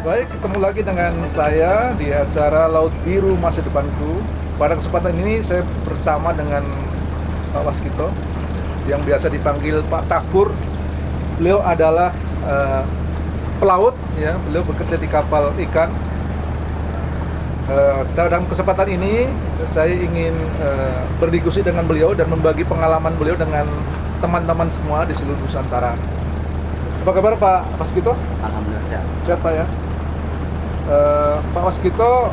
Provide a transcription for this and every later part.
Baik, ketemu lagi dengan saya di acara Laut Biru Masa Depanku. Pada kesempatan ini saya bersama dengan Pak Waskito yang biasa dipanggil Pak Takur. Beliau adalah pelaut, ya. Beliau bekerja di kapal ikan. Dalam kesempatan ini saya ingin berdiskusi dengan beliau dan membagi pengalaman beliau dengan teman-teman semua di seluruh Nusantara. Apa kabar Pak Waskito? Alhamdulillah sehat. Sehat Pak ya. Pak Waskito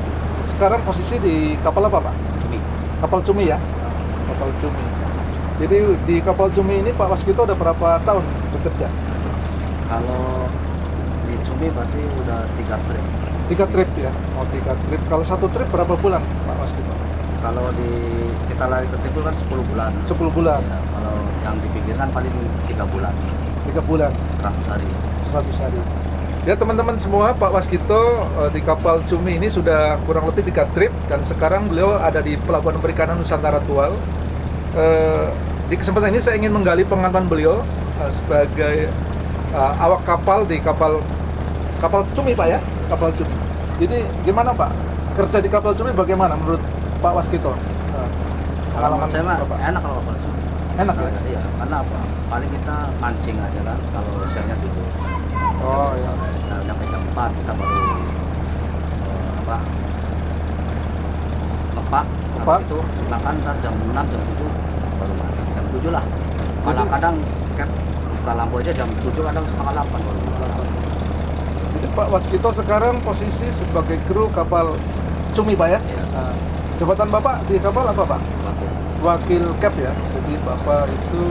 sekarang posisi di kapal apa Pak? Cumi. Kapal Cumi ya? Kapal Cumi. Jadi di kapal Cumi ini Pak Waskito udah berapa tahun bekerja? Kalau di Cumi berarti udah 3 trip. 3 trip ya? Oh 3 trip. Kalau satu trip berapa bulan Pak Waskito? Kalau kita lari ke trip kan 10 bulan. 10 bulan? Ya, kalau yang di pinggir kan paling 3 bulan. 3 bulan? 100 hari. 100 hari. Ya teman-teman semua, Pak Waskito di kapal Cumi ini sudah kurang lebih 3 trip dan sekarang beliau ada di Pelabuhan Perikanan Nusantara Tual. Di kesempatan ini saya ingin menggali pengalaman beliau sebagai awak kapal di kapal Cumi Pak ya, kapal Cumi. Jadi gimana Pak, kerja di kapal Cumi bagaimana menurut Pak Waskito? Kalau menurut saya mah Bapak? enak kalau kapal Cumi. Enak ya? Iya, karena apa? Paling kita mancing aja kan kalau siangnya dulu. Oh ya. Sampai jam 4 kita baru ngepak. Habis itu makan ntar jam 6, jam 7 baru mancing. Jam 7 lah. Malah kadang buka lampu aja jam 7, kadang setengah 8 baru buka lampu. Jadi Pak Waskito sekarang posisi sebagai kru kapal Cumi Pak ya? Iya. Jabatan Bapak di kapal apa Pak? Wakil. Wakil Cap ya. Jadi Bapak itu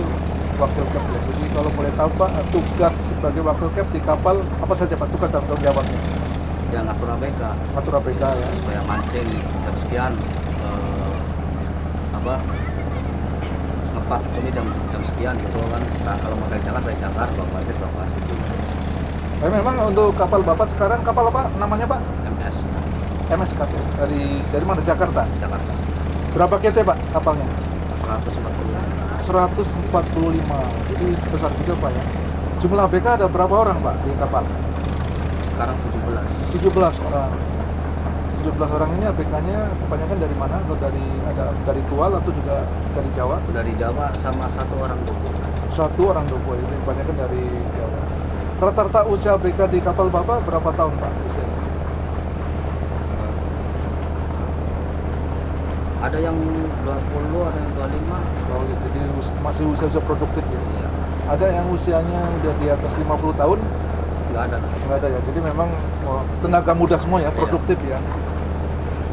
wakil Cap ya. Jadi kalau boleh tahu Pak, tugas sebagai wakil Cap di kapal apa saja Pak? Tugas dan tanggung jawabnya? Ya ngatur ABK. Ngatur ABK ya. Supaya mancing jam sekian, ngepak Cumi jam sekian gitu kan. Nah, kalau mau dari Jakarta bawa pasir gitu. Tapi memang untuk kapal Bapak sekarang kapal apa namanya Pak? MS MS Cap ya. Dari mana? Jakarta. Jakarta Berapa KT Pak kapalnya? 140. 145. Jadi besar juga Pak ya. Jumlah ABK ada berapa orang Pak di kapal? Sekarang 17. 17 orang. 17 orang ini ABK-nya kebanyakan dari mana? Atau dari Tual atau juga dari Jawa? Dari Jawa sama 1 orang Duku. 1 orang Dopo, ini kebanyakan dari Jawa. Rata-rata usia ABK di kapal Bapak berapa tahun Pak usianya? Ada yang 20, ada yang 25. Oh, gitu. Jadi masih usia produktif ya. Iya, Ada yang usianya udah di atas 50 tahun? nggak ada. Nggak ada ya. Jadi memang tenaga muda semua ya, produktif ya.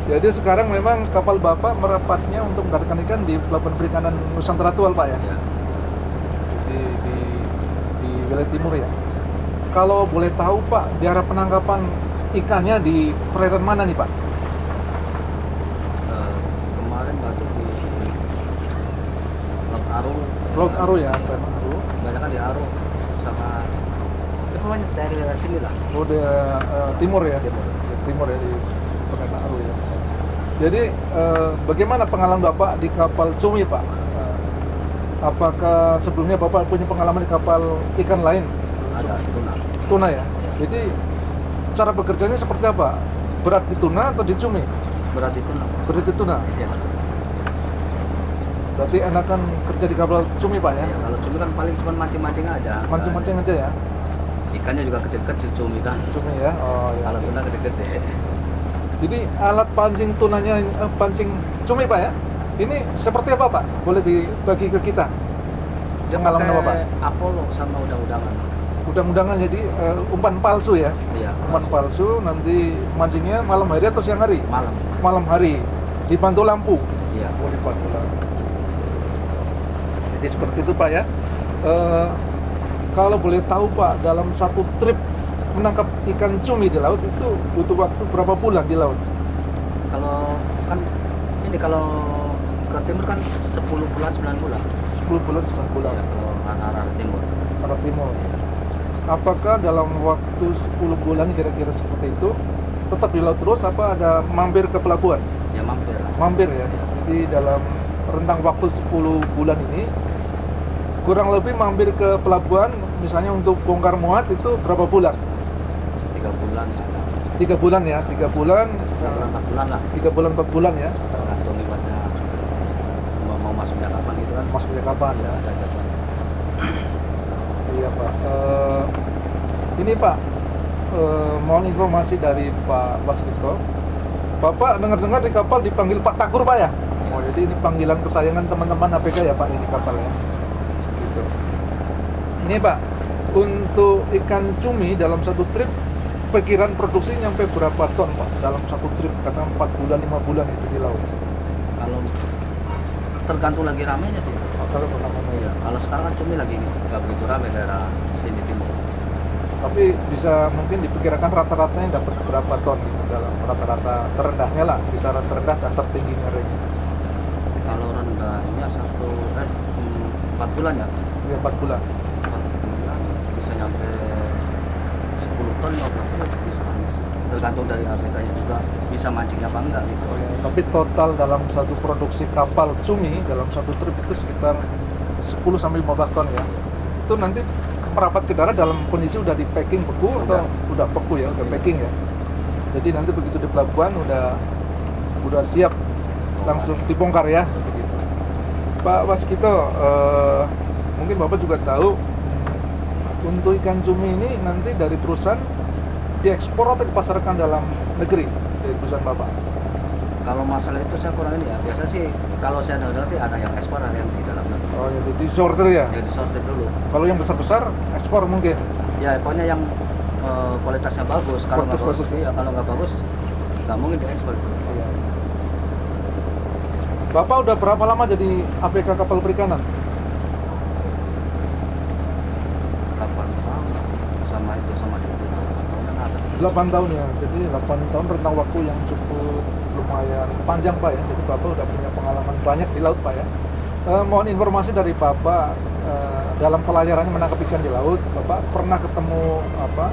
Jadi sekarang memang kapal Bapak merapatnya untuk mendaratkan ikan di Pelabuhan Perikanan Nusantara Tual Pak ya. Iya. Di wilayah timur ya. Kalau boleh tahu Pak, daerah penangkapan ikannya di perairan mana nih Pak? Kemarin berarti di Laut Aru. Laut Aru ya, Iya. perairan Aru. Banyak kan di Aru sama pokoknya dari sini lah. Oh, di timur ya. Timur. Timur ya, di perairan Aru ya. Jadi bagaimana pengalaman Bapak di kapal Cumi Pak? Apakah sebelumnya Bapak punya pengalaman di kapal ikan lain? Ada tuna. Tuna ya. Jadi cara bekerjanya seperti apa? Berat di tuna atau di cumi? Berat di tuna. Berat di tuna. Iya. Berarti enakan kerja di kapal cumi Pak ya? Iya, kalau cumi kan paling cuma mancing-mancing aja. Mancing-mancing aja ya? Ikannya juga kecil-kecil cumi kan. Cumi ya? Oh ya. Kalau tuna gede-gede. Jadi alat pancing tunanya, pancing cumi Pak ya? Ini seperti apa Pak? Boleh dibagi ke kita? Dia Pengalaman apa Pak? pakai Apollo sama udang-udangan. Udang-udangan jadi umpan palsu ya? Iya. Umpan palsu, nanti mancingnya malam hari atau siang hari? Malam. Malam hari, dibantu lampu. Iya. Oh, dibantu lampu. Jadi seperti itu Pak ya. Kalau boleh tahu Pak, dalam satu trip menangkap ikan cumi di laut itu butuh waktu berapa bulan di laut? Kalau kan ini kalau ke timur kan 10 bulan 9 bulan. 10 bulan, 9 bulan. Iya, kalau arah timur. Arah timur. Apakah dalam waktu 10 bulan kira-kira seperti itu tetap di laut terus apa ada mampir ke pelabuhan? Ya mampir lah. Mampir ya. Iya. Jadi dalam rentang waktu 10 bulan ini kurang lebih mampir ke pelabuhan misalnya untuk bongkar muat itu berapa bulan? 3 bulan ya ada. 3 bulan ya, 3 bulan, 3 bulan 4 bulan lah, 3 bulan 4 bulan ya, tergantung ibaratnya mau masuknya kapan gitu kan. masuknya kapan Ya ya? ada jadwalnya. Iya Pak. Ini Pak, mohon informasi dari Pak Waskito. Bapak dengar-dengar di kapal dipanggil Pak Takur Pak ya? Oh jadi ini panggilan kesayangan teman-teman APK ya Pak ini kapal ya? Gitu. Ini Pak, untuk ikan cumi dalam satu trip perkiraan produksi nyampe berapa ton Pak dalam satu trip, katakan 4 bulan 5 bulan itu di laut? Kalau tergantung lagi ramenya sih. Kalau pertama Iya, kalau sekarang kan cumi lagi nggak begitu rame daerah sini timur. tapi bisa mungkin diperkirakan rata-ratanya dapat berapa ton gitu dalam rata-rata terendahnya lah, kisaran terendah dan tertingginya range. Kalau rendahnya 4 bulan ya, Ya 4 bulan. 4 bulan bisa nyampe 10 ton 15 ton bisa. Tergantung dari APK-nya juga bisa mancingnya apa enggak gitu. Oh ya, tapi total dalam satu produksi kapal cumi dalam satu trip itu sekitar 10 sampai 15 ton ya. Itu nanti merapat ke darat dalam kondisi udah di packing beku atau udah beku ya, udah Iya. packing ya. Jadi nanti begitu di pelabuhan udah siap langsung dibongkar ya. Begitu. Pak Waskito, mungkin Bapak juga tahu untuk ikan cumi ini nanti dari perusahaan diekspor atau dipasarkan dalam negeri dari perusahaan Bapak? Kalau masalah itu saya kurang ini ya. Biasa sih kalau saya dengar ada yang ekspor, ada yang di dalam negeri. Oh ya, jadi disortir ya. Ya disortir dulu. Kalau yang besar-besar ekspor mungkin. Ya pokoknya yang kualitasnya bagus. Kalau nggak Kualitas bagus, bagus. iya kalau nggak bagus nggak mungkin diekspor itu. Iya. Bapak udah berapa lama jadi APK kapal perikanan? 8 tahun sama itu sama itu. Tahunan ada. 8 tahun ya. Jadi 8 tahun rentang waktu yang cukup lumayan panjang Pak ya. Jadi Bapak udah punya pengalaman banyak di laut Pak ya. Mohon informasi dari Bapak dalam pelayarannya menangkap ikan di laut, Bapak pernah ketemu apa?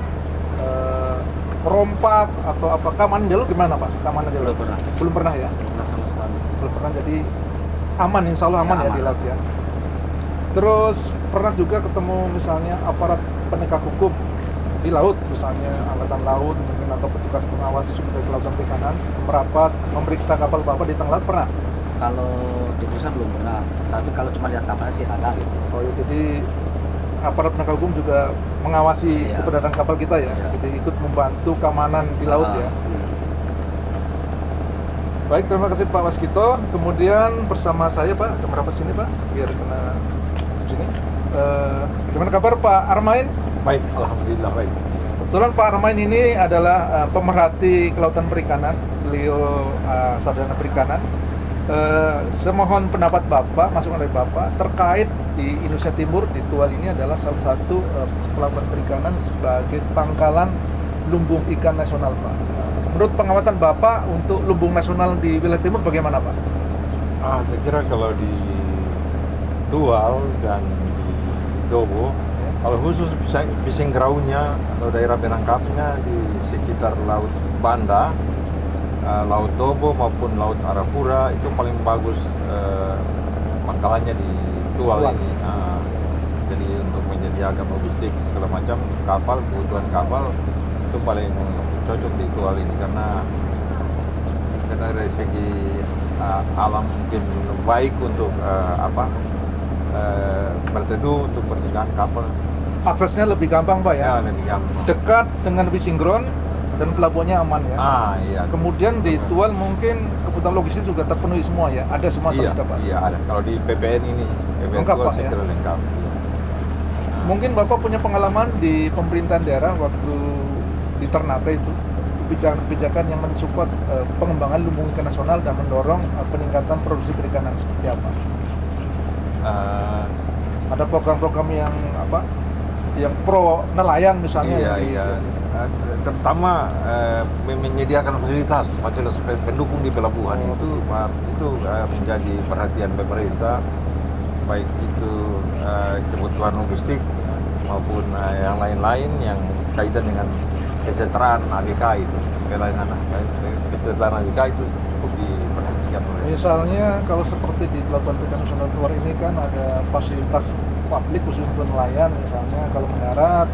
Perompak atau apa? Keamanan di laut gimana Pak? Keamanan di laut? Belum pernah. Belum pernah ya. Belum pernah sama sekali. Belum pernah, jadi aman, insya Allah aman Ya, ya, aman. di laut ya. Terus pernah juga ketemu misalnya aparat penegak hukum di laut, misalnya angkatan laut mungkin atau petugas pengawas sumber kelautan perikanan merapat memeriksa kapal Bapak di tengah laut, pernah? Kalau di pusat belum pernah. Tapi kalau cuma lihat kapalnya sih ada gitu. Oh ya, jadi aparat penegak hukum juga mengawasi Iya. keberadaan kapal kita ya, Iya. jadi ikut membantu keamanan di laut ya. Baik, terima kasih Pak Waskito. Kemudian bersama saya Pak, ke berapa sini Pak? Biar kena sini. Gimana kabar Pak Armain? Baik, alhamdulillah baik. Kebetulan Pak Armain ini adalah pemerhati kelautan perikanan, beliau sarjana perikanan. Semohon pendapat Bapak, masukan dari Bapak terkait di Indonesia Timur, di Tual ini adalah salah satu pelabuhan perikanan sebagai pangkalan lumbung ikan nasional Pak. Menurut pengamatan Bapak untuk lumbung nasional di wilayah timur bagaimana Pak? Saya kira kalau di Tual dan di Dobo, kalau khusus Bisinggraunya atau daerah penangkapnya di sekitar Laut Banda, Laut Dobo maupun Laut Arafura itu paling bagus pangkalannya di Tual ini. Jadi untuk menyediakan logistik segala macam kapal, kebutuhan kapal itu paling cocok di Tual ini karena dari segi alam mungkin baik untuk berteduh, untuk perjalanan kapal Aksesnya lebih gampang Pak ya? lebih gampang. Dekat dengan Bisingron dan pelabuhannya aman ya? Iya. Kemudian di Tual mungkin kebutuhan logistik juga terpenuhi semua ya? Ada semua Iya, sudah Pak? iya ada. Kalau di PPN ini, PPN Lengkap, Tual Pak, saya ya? kira lengkap. Iya. Mungkin Bapak punya pengalaman di pemerintahan daerah waktu di Ternate itu kebijakan-kebijakan yang mensupport pengembangan lumbung ikan nasional dan mendorong peningkatan produksi perikanan seperti apa? Ada program-program yang apa? Yang pro nelayan misalnya? Iya, yang di- iya. Terutama menyediakan fasilitas pendukung di pelabuhan itu menjadi perhatian pemerintah, baik itu kebutuhan logistik maupun yang lain-lain yang kaitan dengan kesejahteraan ABK itu, pelayanan kesejahteraan ABK itu cukup diperhatikan oleh. Misalnya kalau seperti di Pelabuhan Perikanan Nasional Tual ini kan ada fasilitas publik khusus untuk nelayan, misalnya kalau mendarat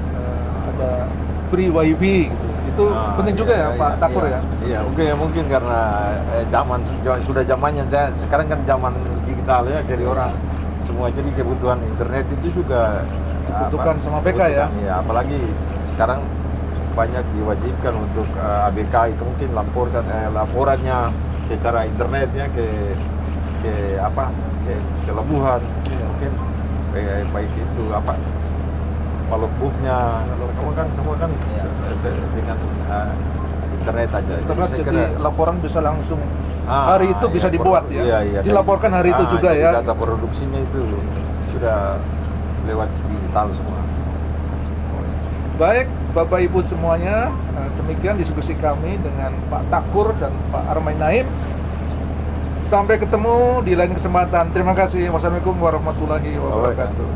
ada free WiFi gitu. Itu penting juga ya, Pak Takur ya. Iya, mungkin karena sudah zamannya sekarang kan zaman digital ya, jadi orang semua, jadi kebutuhan internet itu juga Dibutuhkan sama BK ya. Iya, apalagi sekarang banyak diwajibkan untuk ABK itu mungkin laporannya secara internetnya ke pelabuhan. Iya. Mungkin baik itu logbooknya semua kan Iya. dengan internet aja. Internet saya jadi kira- laporan bisa langsung hari itu bisa iya, dibuat ya. Iya, iya. Dilaporkan hari itu juga jadi ya. Data produksinya itu sudah lewat digital semua. Baik, Bapak Ibu semuanya, demikian diskusi kami dengan Pak Takur dan Pak Armain Naim. Sampai ketemu di lain kesempatan. Terima kasih. Wassalamualaikum warahmatullahi wabarakatuh.